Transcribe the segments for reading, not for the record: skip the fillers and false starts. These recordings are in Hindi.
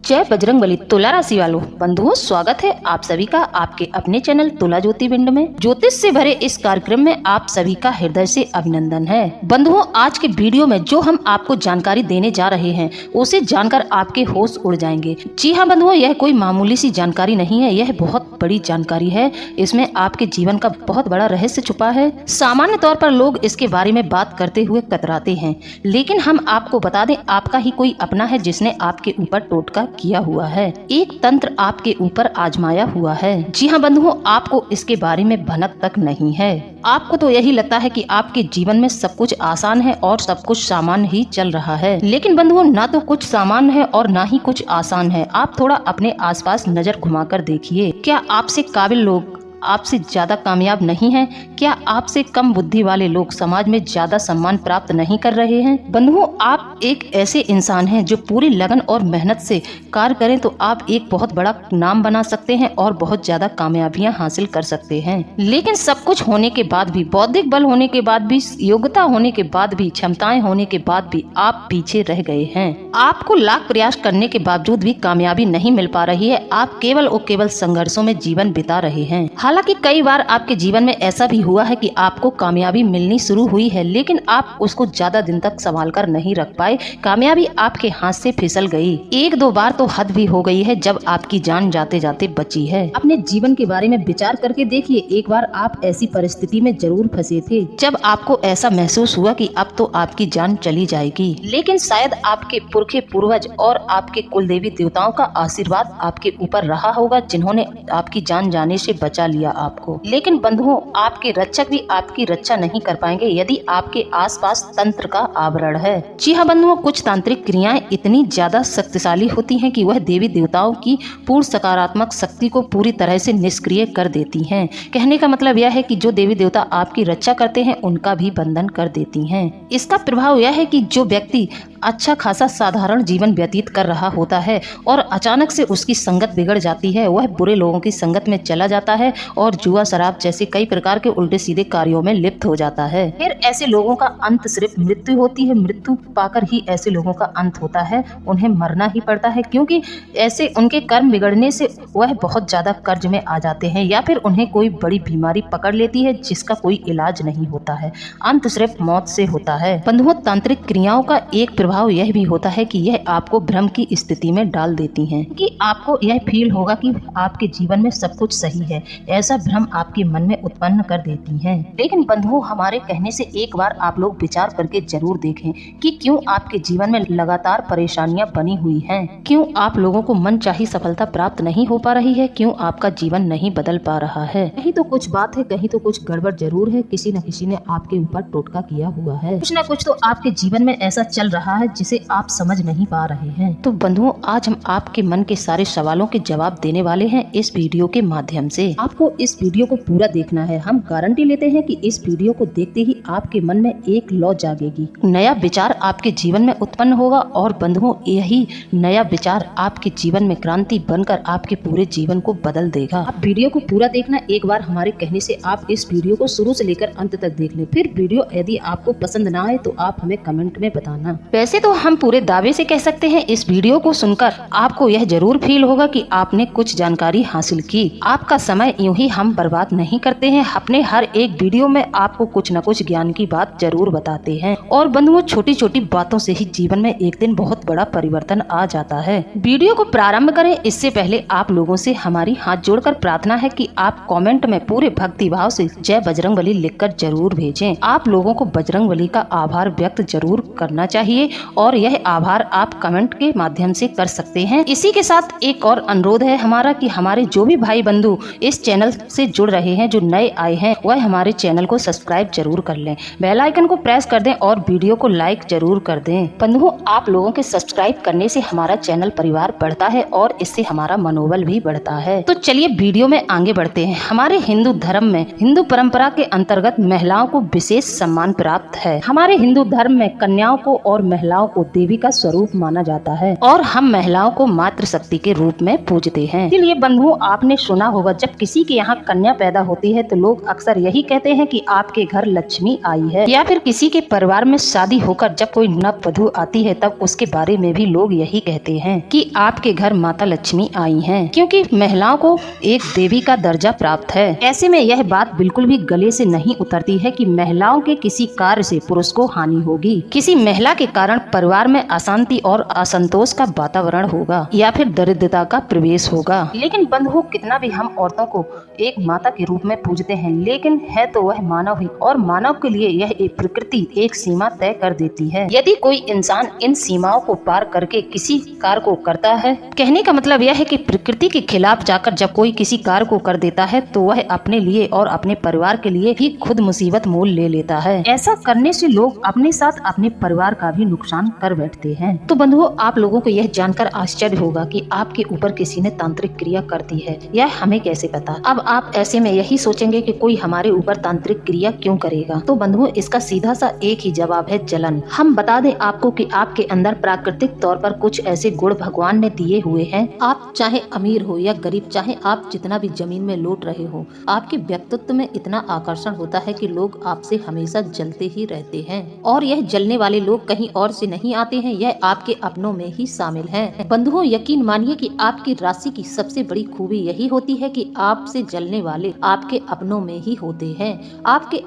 जय बजरंगबली। तुला राशि वालों बंधुओं, स्वागत है आप सभी का आपके अपने चैनल तुला ज्योतिर्बिंद में। ज्योतिष से भरे इस कार्यक्रम में आप सभी का हृदय से अभिनंदन है। बंधुओं, आज के वीडियो में जो हम आपको जानकारी देने जा रहे हैं उसे जानकर आपके होश उड़ जाएंगे। जी हाँ बंधुओं, यह कोई मामूली सी जानकारी नहीं है, यह बहुत बड़ी जानकारी है। इसमें आपके जीवन का बहुत बड़ा रहस्य छुपा है। सामान्य तौर पर लोग इसके बारे में बात करते हुए कतराते हैं, लेकिन हम आपको बता दें, आपका ही कोई अपना है जिसने आपके ऊपर टोटका किया हुआ है। एक तंत्र आपके ऊपर आजमाया हुआ है। जी हाँ बंधुओं, आपको इसके बारे में भनक तक नहीं है। आपको तो यही लगता है कि आपके जीवन में सब कुछ आसान है और सब कुछ सामान्य ही चल रहा है, लेकिन बंधुओं ना तो कुछ सामान्य है और ना ही कुछ आसान है। आप थोड़ा अपने आसपास नजर घुमाकर देखिए। क्या आपसे काबिल लोग आपसे ज्यादा कामयाब नहीं हैं? क्या आपसे कम बुद्धि वाले लोग समाज में ज्यादा सम्मान प्राप्त नहीं कर रहे हैं? बंधुओं, आप एक ऐसे इंसान हैं जो पूरी लगन और मेहनत से कार्य करें तो आप एक बहुत बड़ा नाम बना सकते हैं और बहुत ज्यादा कामयाबियां हासिल कर सकते हैं। लेकिन सब कुछ होने के बाद भी, बौद्धिक बल होने के बाद भी, योग्यता होने के बाद भी, क्षमताएं होने के बाद भी आप पीछे रह गए हैं। आपको लाख प्रयास करने के बावजूद भी कामयाबी नहीं मिल पा रही है। आप केवल और केवल संघर्षों में जीवन बिता रहे हैं। हालांकि कई बार आपके जीवन में ऐसा भी हुआ है कि आपको कामयाबी मिलनी शुरू हुई है, लेकिन आप उसको ज्यादा दिन तक संभाल कर नहीं रख पाए। कामयाबी आपके हाथ से फिसल गई। एक दो बार तो हद भी हो गई है जब आपकी जान जाते जाते बची है। अपने जीवन के बारे में विचार करके देखिए, एक बार आप ऐसी परिस्थिति में जरूर फंसे थे जब आपको ऐसा महसूस हुआ कि अब तो आपकी जान चली जाएगी, लेकिन शायद आपके पुरखे पूर्वज और आपके कुल देवी देवताओं का आशीर्वाद आपके ऊपर रहा होगा, जिन्होंने आपकी जान जाने से बचा लिया आपको। लेकिन बंधुओं, आपके रक्षक भी आपकी रक्षा नहीं कर पाएंगे यदि आपके आसपास तंत्र का आवरण है। जी हाँ बंधुओं, कुछ तांत्रिक क्रियाएं इतनी ज्यादा शक्तिशाली होती हैं कि वह देवी देवताओं की पूर्ण सकारात्मक शक्ति को पूरी तरह से निष्क्रिय कर देती हैं। कहने का मतलब यह है कि जो देवी देवता आपकी रक्षा करते हैं उनका भी बंधन कर देती हैं। इसका प्रभाव यह है कि जो व्यक्ति अच्छा खासा साधारण जीवन व्यतीत कर रहा होता है और अचानक से उसकी संगत बिगड़ जाती है, वह बुरे लोगों की संगत में चला जाता है और जुआ, शराब जैसे कई प्रकार के उल्टे सीधे कार्यों में लिप्त हो जाता है। फिर ऐसे लोगों का अंत सिर्फ मृत्यु होती है। मृत्यु पाकर ही ऐसे लोगों का अंत होता है। उन्हें मरना ही पड़ता है, क्योंकि ऐसे उनके कर्म बिगड़ने से वह बहुत ज्यादा कर्ज में आ जाते हैं, या फिर उन्हें कोई बड़ी बीमारी पकड़ लेती है जिसका कोई इलाज नहीं होता है। अंत सिर्फ मौत से होता है। बंधुओं, तांत्रिक क्रियाओं का एक प्रभाव यह भी होता है कि यह आपको भ्रम की स्थिति में डाल देती हैं, कि आपको यह फील होगा कि आपके जीवन में सब कुछ सही है। ऐसा भ्रम आपके मन में उत्पन्न कर देती हैं। लेकिन बंधुओं, हमारे कहने से एक बार आप लोग विचार करके जरूर देखें कि क्यों आपके जीवन में लगातार परेशानियां बनी हुई हैं। क्यों आप लोगों को मनचाही सफलता प्राप्त नहीं हो पा रही है। क्यों आपका जीवन नहीं बदल पा रहा है। कहीं तो कुछ बात है, कहीं तो कुछ गड़बड़ जरूर है। किसी न किसी ने आपके ऊपर टोटका किया हुआ है। कुछ न कुछ तो आपके जीवन में ऐसा चल रहा है जिसे आप समझ नहीं पा रहे हैं। तो बंधुओं, आज हम आपके मन के सारे सवालों के जवाब देने वाले हैं इस वीडियो के माध्यम से। आपको इस वीडियो को पूरा देखना है। हम गारंटी लेते हैं कि इस वीडियो को देखते ही आपके मन में एक लौ जागेगी, नया विचार आपके जीवन में उत्पन्न होगा और बंधुओं, यही नया विचार आपके जीवन में क्रांति बनकर आपके पूरे जीवन को बदल देगा। आप वीडियो को पूरा देखना। एक बार हमारे कहने से आप इस वीडियो को शुरू से लेकर अंत तक देख लें। फिर वीडियो यदि आपको पसंद ना आए तो आप हमें कमेंट में बताना। वैसे तो हम पूरे दावे से कह सकते हैं, इस वीडियो को सुनकर आपको यह जरूर फील होगा कि आपने कुछ जानकारी हासिल की। आपका समय यूं ही हम बर्बाद नहीं करते हैं। अपने हर एक वीडियो में आपको कुछ न कुछ ज्ञान की बात जरूर बताते हैं। और बंधुओं, छोटी छोटी बातों से ही जीवन में एक दिन बहुत बड़ा परिवर्तन आ जाता है। वीडियो को प्रारंभ करें इससे पहले आप लोगों से हमारी हाथ जोड़कर प्रार्थना है कि आप कमेंट में पूरे भक्ति भाव से जय बजरंगबली लिखकर जरूर भेजें। आप लोगों को बजरंगबली का आभार व्यक्त जरूर करना चाहिए और यह आभार आप कमेंट के माध्यम से कर सकते हैं। इसी के साथ एक और अनुरोध है हमारा कि हमारे जो भी भाई बंधु इस चैनल से जुड़ रहे हैं, जो नए आए हैं, वह हमारे चैनल को सब्सक्राइब जरूर कर लें, बेल आइकन को प्रेस कर दें और वीडियो को लाइक जरूर कर दें। बंधुओं, आप लोगों के सब्सक्राइब करने से हमारा चैनल परिवार बढ़ता है और इससे हमारा मनोबल भी बढ़ता है। तो चलिए वीडियो में आगे बढ़ते हैं। हमारे हिंदू धर्म में, हिंदू परंपरा के अंतर्गत महिलाओं को विशेष सम्मान प्राप्त है। हमारे हिंदू धर्म में कन्याओं को और महिलाओं को देवी का स्वरूप माना जाता है और हम महिलाओं को मातृ शक्ति के रूप में पूजते हैं। इसलिए बंधुओं, आपने सुना होगा, जब किसी के यहाँ कन्या पैदा होती है तो लोग अक्सर यही कहते हैं कि आपके घर लक्ष्मी आई है, या फिर किसी के परिवार में शादी होकर जब कोई नववधू आती है तब उसके बारे में भी लोग यही कहते हैं कि आपके घर माता लक्ष्मी आई हैं, क्योंकि महिलाओं को एक देवी का दर्जा प्राप्त है। ऐसे में यह बात बिल्कुल भी गले से नहीं उतरती है कि महिलाओं के किसी कार्य से पुरुष को हानि होगी, किसी महिला के कारण परिवार में अशांति और असंतोष का वातावरण होगा, या फिर दरिद्रता का प्रवेश होगा। लेकिन बंधुओं, कितना भी हम औरतों को एक माता के रूप में पूजते हैं, लेकिन है तो वह मानव ही, और मानव के लिए यह एक प्रकृति एक सीमा तय कर देती है। यदि कोई इंसान इन सीमाओं को पार करके किसी कार्य को करता है, कहने का मतलब यह है कि प्रकृति के खिलाफ जाकर जब कोई किसी कार्य को कर देता है तो वह अपने लिए और अपने परिवार के लिए भी खुद मुसीबत मोल ले लेता है। ऐसा करने से लोग अपने साथ अपने परिवार का भी नुकसान कर बैठते हैं। तो बंधुओं, आप लोगों को यह जानकर आश्चर्य होगा कि आपके ऊपर किसी ने तांत्रिक क्रिया कर दी है, यह हमें कैसे पता। अब आप ऐसे में यही सोचेंगे कि कोई हमारे ऊपर तांत्रिक क्रिया क्यों करेगा। तो बंधुओं, इसका सीधा सा एक ही जवाब है, जलन। हम बता दें आपको कि आपके अंदर प्राकृतिक तौर पर कुछ ऐसे गुण भगवान ने दिए हुए हैं। आप चाहे अमीर हो या गरीब, चाहे आप जितना भी जमीन में लौट रहे हो, आपके व्यक्तित्व में इतना आकर्षण होता है कि लोग आपसे हमेशा जलते ही रहते हैं। और यह जलने वाले लोग कहीं और से नहीं आते हैं, यह आपके अपनों में ही शामिल हैं। बंधुओं, यकीन मानिए कि आपकी राशि की सबसे बड़ी खूबी यही होती है कि आपसे जलने वाले आपके अपनों में ही होते हैं। आपके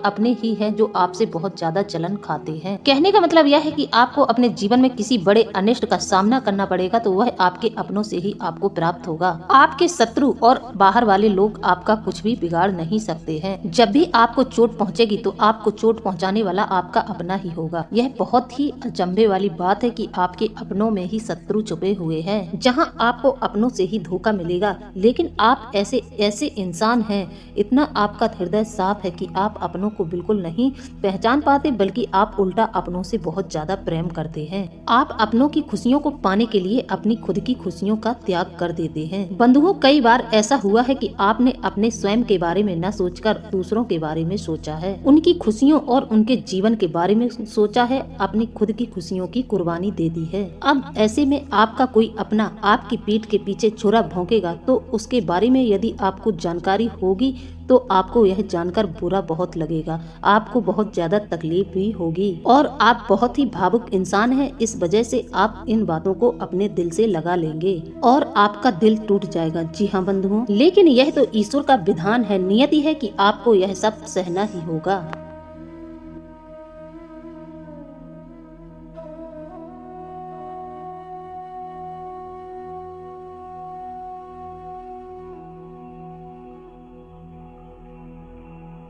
अपने ही हैं जो आपसे बहुत ज्यादा जलन खाते हैं। कहने का मतलब यह है कि आपको अपने जीवन में किसी बड़े अनिष्ट का सामना करना पड़ेगा तो वह आपके अपनों से ही आपको प्राप्त होगा। आपके शत्रु और बाहर वाले लोग आपका कुछ भी बिगाड़ नहीं सकते हैं। जब भी आपको चोट पहुंचेगी तो आपको चोट पहुंचाने वाला आपका अपना ही होगा। यह बहुत ही अचंभे वाली बात है कि आपके अपनों में ही शत्रु छुपे हुए हैं, जहां आपको अपनों से ही धोखा मिलेगा। लेकिन आप ऐसे इंसान हैं, इतना आपका हृदय साफ है कि आप अपनों को बिल्कुल नहीं पहचान पाते, बल्कि आप उल्टा अपनों से बहुत ज्यादा प्रेम करते हैं। आप अपनों की खुशियों को पाने के लिए अपनी खुद की खुशियों का त्याग कर देते हैं। बंधुओं, कई बार ऐसा हुआ है कि आपने अपने स्वयं के बारे में न सोचकर दूसरों के बारे में सोचा है, उनकी खुशियों और उनके जीवन के बारे में सोचा है, अपनी खुद की खुशियों की कुर्बानी दे दी है। अब ऐसे में आपका कोई अपना आपकी पीठ के पीछे छुरा भौंकेगा तो उसके बारे में यदि आपको जानकारी होगी तो आपको यह जानकर बुरा बहुत लगेगा, आपको बहुत ज्यादा तकलीफ भी होगी, और आप बहुत ही भावुक इंसान हैं। इस वजह से आप इन बातों को अपने दिल से लगा लेंगे और आपका दिल टूट जाएगा। जी हाँ बंधुओं, लेकिन यह तो ईश्वर का विधान है, नियति है कि आपको यह सब सहना ही होगा।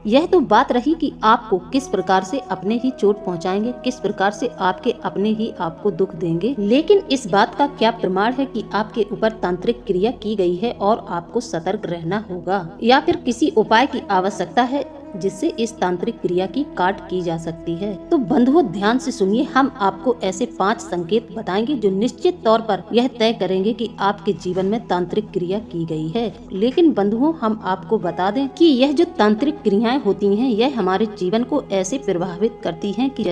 यह तो बात रही कि आपको किस प्रकार से अपने ही चोट पहुंचाएंगे, किस प्रकार से आपके अपने ही आपको दुख देंगे। लेकिन इस बात का क्या प्रमाण है कि आपके ऊपर तांत्रिक क्रिया की गई है और आपको सतर्क रहना होगा, या फिर किसी उपाय की आवश्यकता है जिससे इस तांत्रिक क्रिया की काट की जा सकती है। तो बंधुओं, ध्यान से सुनिए, हम आपको ऐसे 5 संकेत बताएंगे जो निश्चित तौर पर यह तय करेंगे कि आपके जीवन में तांत्रिक क्रिया की गई है। लेकिन बंधुओं, हम आपको बता दें कि यह जो तांत्रिक क्रियाएं होती हैं, यह हमारे जीवन को ऐसे प्रभावित करती हैं कि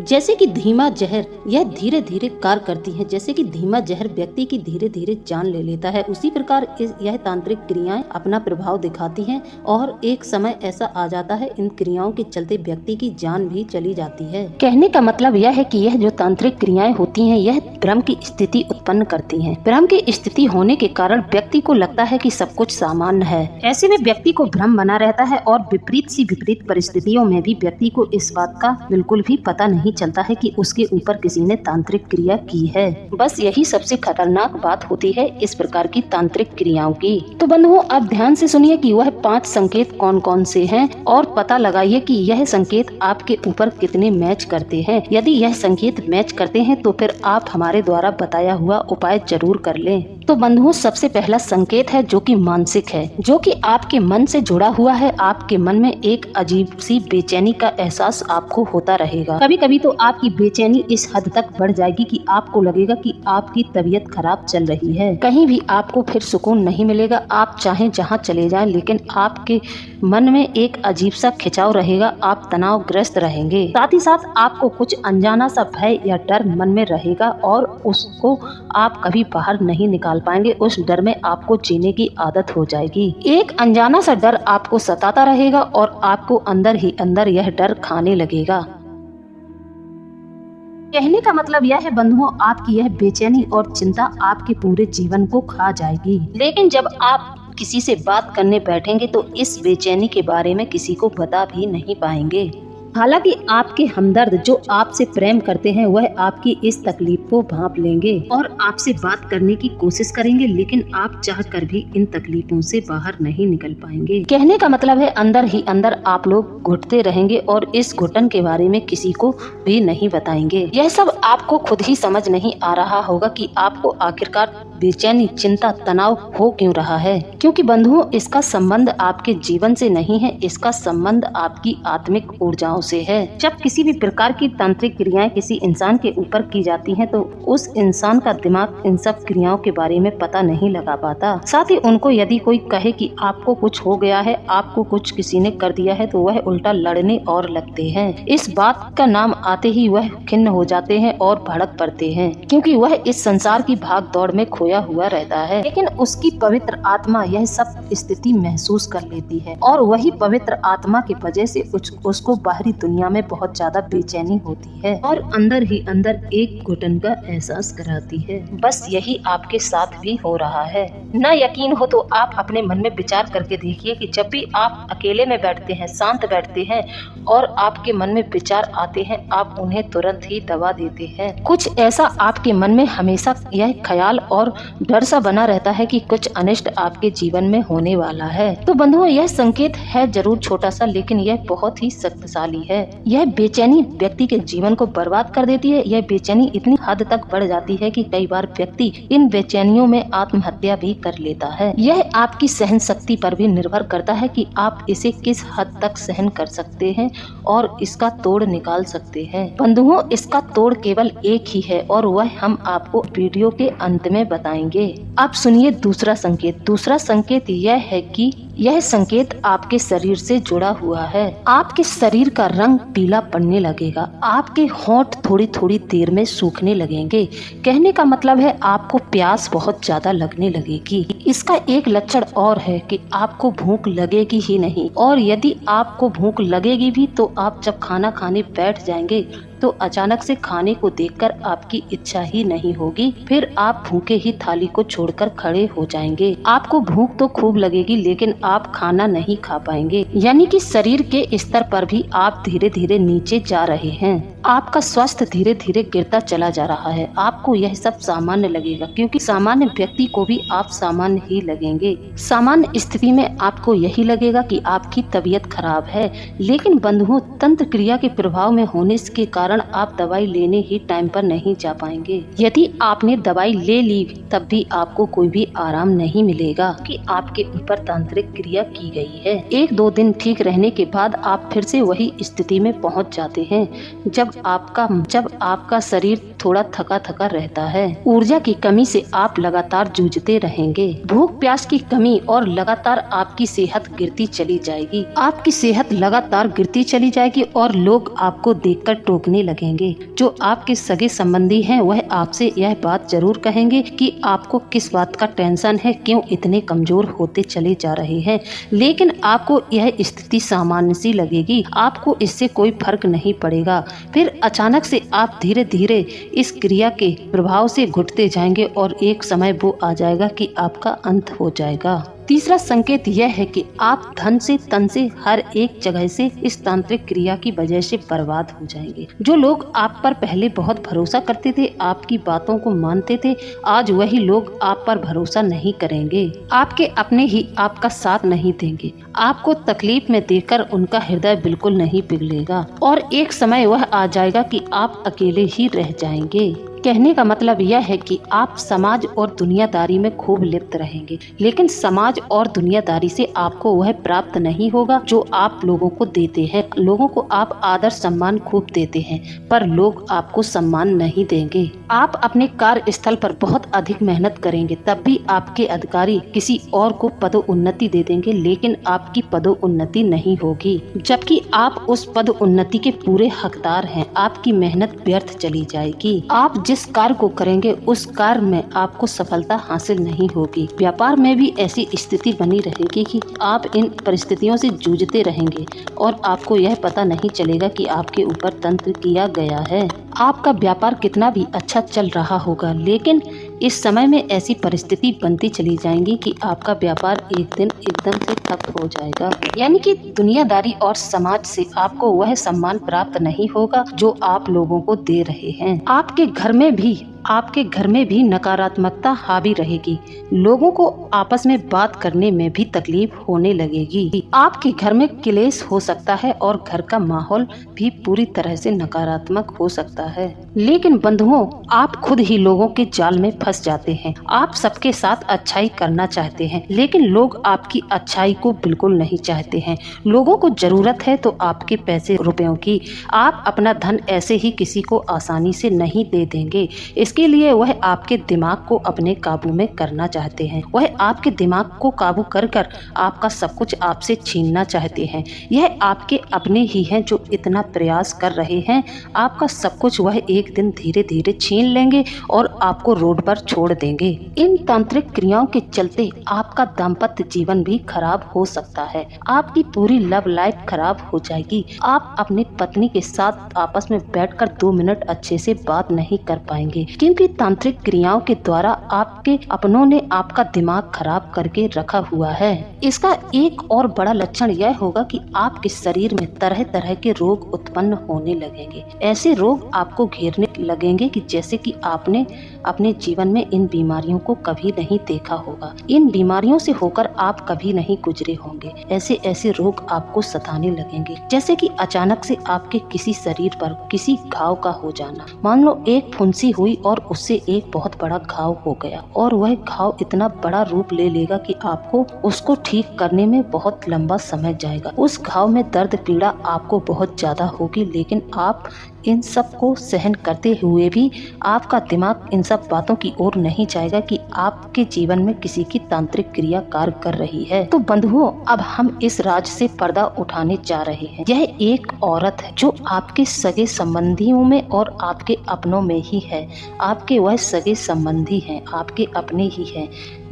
जैसे कि धीमा जहर, यह धीरे धीरे कार्य करती है। जैसे कि धीमा जहर व्यक्ति की धीरे धीरे जान ले लेता है, उसी प्रकार यह तांत्रिक क्रियाएं अपना प्रभाव दिखाती हैं और एक समय ऐसा आ जाता है इन क्रियाओं के चलते व्यक्ति की जान भी चली जाती है। कहने का मतलब यह है कि यह जो तांत्रिक क्रियाएं होती हैं, यह भ्रम की स्थिति उत्पन्न करती हैं। भ्रम की स्थिति होने के कारण व्यक्ति को लगता है कि सब कुछ सामान्य है। ऐसे में व्यक्ति को भ्रम बना रहता है और विपरीत परिस्थितियों में भी व्यक्ति को इस बात का बिल्कुल भी पता नहीं चलता है कि उसके ऊपर किसी ने तांत्रिक क्रिया की है। बस यही सबसे खतरनाक बात होती है इस प्रकार की तांत्रिक क्रियाओं की। तो बंधुओं, अब ध्यान से सुनिए कि वह 5 संकेत कौन कौन से हैं और पता लगाइए कि यह संकेत आपके ऊपर कितने मैच करते हैं। यदि यह संकेत मैच करते हैं तो फिर आप हमारे द्वारा बताया हुआ उपाय जरूर कर लें। तो बंधुओं, सबसे पहला संकेत है जो कि मानसिक है, जो कि आपके मन से जुड़ा हुआ है। आपके मन में एक अजीब सी बेचैनी का एहसास आपको होता रहेगा। कभी कभी तो आपकी बेचैनी इस हद तक बढ़ जाएगी कि आपको लगेगा कि आपकी तबीयत खराब चल रही है। कहीं भी आपको फिर सुकून नहीं मिलेगा। आप चाहे जहाँ चले जाएं, लेकिन आपके मन में एक एक अजीब सा खिंचाव रहेगा, आप तनावग्रस्त रहेंगे। साथ ही साथ आपको कुछ अनजाना सा भय या डर मन में रहेगा और उसको आप कभी बाहर नहीं निकाल पाएंगे। उस डर में आपको जीने की आदत हो जाएगी। एक अनजाना सा डर आपको सताता रहेगा और आपको अंदर ही अंदर यह डर खाने लगेगा। कहने का मतलब यह है बंधुओं, आपकी यह बेचैनी और चिंता आपके पूरे जीवन को खा जाएगी। लेकिन जब आप किसी से बात करने बैठेंगे तो इस बेचैनी के बारे में किसी को बता भी नहीं पाएंगे। हालांकि आपके हमदर्द जो आपसे प्रेम करते हैं वह आपकी इस तकलीफ को भांप लेंगे और आपसे बात करने की कोशिश करेंगे, लेकिन आप चाहकर भी इन तकलीफों से बाहर नहीं निकल पाएंगे। कहने का मतलब है अंदर ही अंदर आप लोग घुटते रहेंगे और इस घुटन के बारे में किसी को भी नहीं बताएंगे। यह सब आपको खुद ही समझ नहीं आ रहा होगा कि आपको आखिरकार बेचैनी, चिंता, तनाव हो क्यों रहा है। क्योंकि बंधुओं, इसका संबंध आपके जीवन से नहीं है, इसका संबंध आपकी आत्मिक ऊर्जाओं से है। जब किसी भी प्रकार की तांत्रिक क्रियाएं किसी इंसान के ऊपर की जाती हैं तो उस इंसान का दिमाग इन सब क्रियाओं के बारे में पता नहीं लगा पाता। साथ ही उनको यदि कोई कहे कि आपको कुछ हो गया है, आपको कुछ किसी ने कर दिया है, तो वह उल्टा लड़ने और लगते हैं। इस बात का नाम आते ही वह खिन्न हो जाते हैं और भड़क पड़ते हैं, क्योंकि वह इस संसार की भाग दौड़ में खोया हुआ रहता है। लेकिन उसकी पवित्र आत्मा यह सब स्थिति महसूस कर लेती है और वही पवित्र आत्मा की वजह से उसको बाहरी दुनिया में बहुत ज्यादा बेचैनी होती है और अंदर ही अंदर एक घुटन का एहसास कराती है। बस यही आपके साथ भी हो रहा है। न यकीन हो तो आप अपने मन में विचार करके देखिए कि जब भी आप अकेले में बैठते हैं, शांत बैठते हैं और आपके मन में विचार आते हैं, आप उन्हें तुरंत ही दबा देते हैं। कुछ ऐसा आपके मन में हमेशा यह ख्याल और डर सा बना रहता है कि कुछ अनिष्ट आपके जीवन में होने वाला है। तो बंधुओं, यह संकेत है जरूर छोटा सा, लेकिन यह बहुत ही शक्तिशाली है। यह बेचैनी व्यक्ति के जीवन को बर्बाद कर देती है। यह बेचैनी इतनी हद तक बढ़ जाती है कि कई बार व्यक्ति इन बेचैनियों में आत्महत्या भी कर लेता है। यह आपकी सहन शक्ति पर भी निर्भर करता है कि आप इसे किस हद तक सहन कर सकते हैं और इसका तोड़ निकाल सकते हैं। बंधुओं, इसका तोड़ केवल एक ही है और वह हम आपको वीडियो के अंत में बताएंगे। अब सुनिए दूसरा संकेत। दूसरा संकेत यह है कि यह संकेत आपके शरीर से जुड़ा हुआ है। आपके शरीर का रंग पीला पड़ने लगेगा, आपके होंठ थोड़ी थोड़ी देर में सूखने लगेंगे। कहने का मतलब है आपको प्यास बहुत ज्यादा लगने लगेगी। इसका एक लक्षण और है कि आपको भूख लगेगी ही नहीं, और यदि आपको भूख लगेगी भी तो आप जब खाना खाने बैठ जाएंगे तो अचानक से खाने को देखकर आपकी इच्छा ही नहीं होगी। फिर आप भूखे ही थाली को छोड़कर खड़े हो जाएंगे। आपको भूख तो खूब लगेगी लेकिन आप खाना नहीं खा पाएंगे। यानी कि शरीर के स्तर पर भी आप धीरे धीरे नीचे जा रहे हैं। आपका स्वास्थ्य धीरे धीरे गिरता चला जा रहा है। आपको यह सब सामान्य लगेगा, क्योंकि सामान्य व्यक्ति को भी आप सामान्य ही लगेंगे। सामान्य स्थिति में आपको यही लगेगा कि आपकी तबीयत खराब है। लेकिन बंधुओं, तंत्र क्रिया के प्रभाव में होने के कारण आप दवाई लेने ही टाइम पर नहीं जा पाएंगे। यदि आपने दवाई ले ली तब भी आपको कोई भी आराम नहीं मिलेगा कि आपके ऊपर तांत्रिक क्रिया की गई है। 1-2 दिन ठीक रहने के बाद आप फिर से वही स्थिति में पहुंच जाते हैं जब आपका शरीर थोड़ा थका थका रहता है। ऊर्जा की कमी से आप लगातार जूझते रहेंगे। भूख प्यास की कमी और लगातार आपकी सेहत गिरती चली जाएगी। आपकी सेहत लगातार गिरती चली जाएगी और लोग आपको देखकर टोकने लगेंगे। जो आपके सगे संबंधी हैं वह आपसे यह बात जरूर कहेंगे कि आपको किस बात का टेंशन है, क्यों इतने कमजोर होते चले जा रहे हैं। लेकिन आपको यह स्थिति सामान्य सी लगेगी, आपको इससे कोई फर्क नहीं पड़ेगा। फिर अचानक से आप धीरे धीरे इस क्रिया के प्रभाव से घुटते जाएंगे और एक समय वो आ जाएगा कि आपका अंत हो जाएगा। तीसरा संकेत यह है कि आप धन से तन से हर एक जगह से इस तांत्रिक क्रिया की वजह से बर्बाद हो जाएंगे। जो लोग आप पर पहले बहुत भरोसा करते थे, आपकी बातों को मानते थे, आज वही लोग आप पर भरोसा नहीं करेंगे। आपके अपने ही आपका साथ नहीं देंगे। आपको तकलीफ में देखकर उनका हृदय बिल्कुल नहीं पिघलेगा और एक समय वह आ जाएगा कि आप अकेले ही रह जाएंगे। कहने का मतलब यह है कि आप समाज और दुनियादारी में खूब लिप्त रहेंगे, लेकिन समाज और दुनियादारी से आपको वह प्राप्त नहीं होगा जो आप लोगों को देते हैं। लोगों को आप आदर सम्मान खूब देते हैं, पर लोग आपको सम्मान नहीं देंगे। आप अपने कार्यस्थल पर बहुत अधिक मेहनत करेंगे, तब भी आपके अधिकारी किसी और को पदोन्नति दे देंगे, लेकिन आपकी पदोन्नति नहीं होगी, जबकि आप उस पदोन्नति के पूरे हकदार हैं। आपकी मेहनत व्यर्थ चली जाएगी। आप जिस कार्य को करेंगे उस कार्य में आपको सफलता हासिल नहीं होगी। व्यापार में भी ऐसी स्थिति बनी रहेगी कि आप इन परिस्थितियों से जूझते रहेंगे और आपको यह पता नहीं चलेगा कि आपके ऊपर तंत्र किया गया है। आपका व्यापार कितना भी अच्छा चल रहा होगा, लेकिन इस समय में ऐसी परिस्थिति बनती चली जाएंगी कि आपका व्यापार एक दिन एकदम से ठप हो जाएगा। यानी कि दुनियादारी और समाज से आपको वह सम्मान प्राप्त नहीं होगा जो आप लोगों को दे रहे हैं। आपके घर में भी नकारात्मकता हावी रहेगी। लोगों को आपस में बात करने में भी तकलीफ होने लगेगी। आपके घर में क्लेश हो सकता है और घर का माहौल भी पूरी तरह से नकारात्मक हो सकता है। लेकिन बंधुओं, आप खुद ही लोगों के जाल में फंस जाते हैं। आप सबके साथ अच्छाई करना चाहते हैं, लेकिन लोग आपकी अच्छाई को बिल्कुल नहीं चाहते हैं। लोगों को जरूरत है तो आपके पैसे रुपयों की। आप अपना धन ऐसे ही किसी को आसानी से नहीं दे देंगे। इसके लिए वह आपके दिमाग को अपने काबू में करना चाहते हैं। वह आपके दिमाग को काबू कर कर आपका सब कुछ आपसे छीनना चाहते हैं। यह आपके अपने ही हैं जो इतना प्रयास कर रहे हैं। आपका सब कुछ वह एक दिन धीरे धीरे छीन लेंगे और आपको रोड पर छोड़ देंगे। इन तांत्रिक क्रियाओं के चलते आपका दाम्पत्य जीवन भी खराब हो सकता है। आपकी पूरी लव लाइफ खराब हो जाएगी। आप अपनी पत्नी के साथ आपस में बैठकर 2 मिनट अच्छे से बात नहीं कर पाएंगे, क्योंकि तांत्रिक क्रियाओं के द्वारा आपके अपनों ने आपका दिमाग खराब करके रखा हुआ है। इसका एक और बड़ा लक्षण यह होगा कि आपके शरीर में तरह तरह के रोग उत्पन्न होने लगेंगे। ऐसे रोग आपको घेरने लगेंगे कि जैसे कि आपने अपने जीवन में इन बीमारियों को कभी नहीं देखा होगा। इन बीमारियों से होकर आप कभी नहीं गुजरे होंगे। ऐसे ऐसे रोग आपको सताने लगेंगे, जैसे कि अचानक से आपके किसी शरीर पर किसी घाव का हो जाना। मान लो एक फुंसी हुई और उससे एक बहुत बड़ा घाव हो गया, और वह घाव इतना बड़ा रूप ले लेगा कि आपको उसको ठीक करने में बहुत लंबा समय जाएगा। उस घाव में दर्द पीड़ा आपको बहुत ज्यादा होगी, लेकिन आप इन सब को सहन करते हुए भी आपका दिमाग इन सब बातों की ओर नहीं जाएगा कि आपके जीवन में किसी की तांत्रिक क्रिया कार्य कर रही है। तो बंधुओं, अब हम इस राज से पर्दा उठाने जा रहे हैं। यह एक औरत है जो आपके सगे संबंधियों में और आपके अपनों में ही है। आपके वह सगे संबंधी हैं, आपके अपने ही हैं।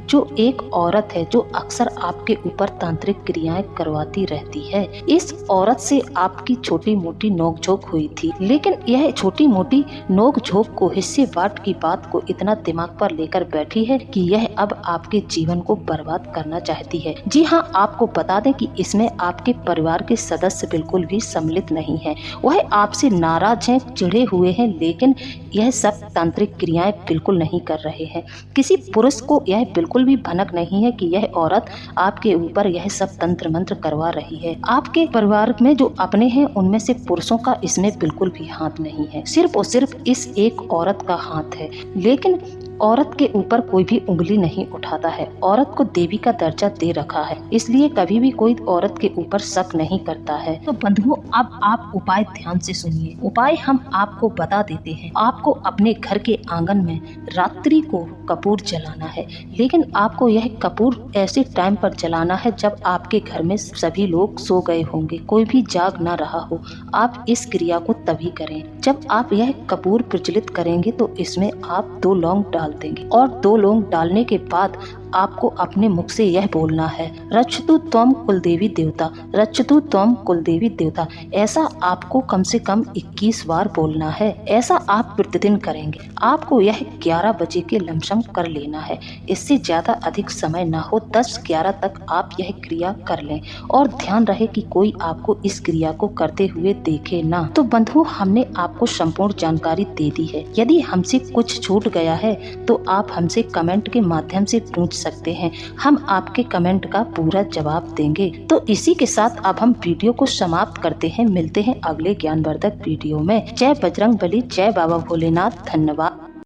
जो एक औरत है जो अक्सर आपके ऊपर तांत्रिक क्रियाएं करवाती रहती है। इस औरत से आपकी छोटी मोटी नोकझोंक हुई थी, लेकिन यह छोटी मोटी नोकझोंक को हिस्सेवाट की बात को इतना दिमाग पर लेकर बैठी है कि यह अब आपके जीवन को बर्बाद करना चाहती है। जी हाँ, आपको बता दें कि इसमें आपके परिवार के सदस्य बिल्कुल भी सम्मिलित नहीं है। वह आपसे नाराज हैं, चिढ़े हुए हैं, लेकिन यह सब तांत्रिक क्रियाएं बिल्कुल नहीं कर रहे हैं। किसी पुरुष को यह बिल्कुल भी भनक नहीं है कि यह औरत आपके ऊपर यह सब तंत्र मंत्र करवा रही है। आपके परिवार में जो अपने हैं उनमें से पुरुषों का इसमें बिल्कुल भी हाथ नहीं है। सिर्फ और सिर्फ इस एक औरत का हाथ है, लेकिन औरत के ऊपर कोई भी उंगली नहीं उठाता है। औरत को देवी का दर्जा दे रखा है, इसलिए कभी भी कोई औरत के ऊपर शक नहीं करता है। तो बंधुओं, अब आप उपाय ध्यान से सुनिए। उपाय हम आपको बता देते हैं। आपको अपने घर के आंगन में रात्रि को कपूर जलाना है, लेकिन आपको यह कपूर ऐसे टाइम पर जलाना है जब आपके घर में सभी लोग सो गए होंगे, कोई भी जाग ना रहा हो। आप इस क्रिया को तभी करें जब आप यह कपूर प्रज्वलित करेंगे तो इसमें आप 2 लौंग डाल देंगे, और 2 लौंग डालने के बाद आपको अपने मुख से यह बोलना है, रक्षतु त्वम कुलदेवी देवता, रक्षतु त्वम कुलदेवी देवता। ऐसा आपको कम से कम 21 बार बोलना है। ऐसा आप प्रतिदिन करेंगे। आपको यह 11 बजे के लमसम कर लेना है। इससे ज्यादा अधिक समय ना हो, 10-11 तक आप यह क्रिया कर लें, और ध्यान रहे कि कोई आपको इस क्रिया को करते हुए देखे ना। तो बंधु, हमने आपको संपूर्ण जानकारी दे दी है। यदि हमसे कुछ छूट गया है तो आप हमसे कमेंट के माध्यम से पूछ सकते हैं। हम आपके कमेंट का पूरा जवाब देंगे। तो इसी के साथ अब हम वीडियो को समाप्त करते हैं। मिलते हैं अगले ज्ञानवर्धक वीडियो में। जय बजरंग बली, जय बाबा भोलेनाथ। धन्यवाद।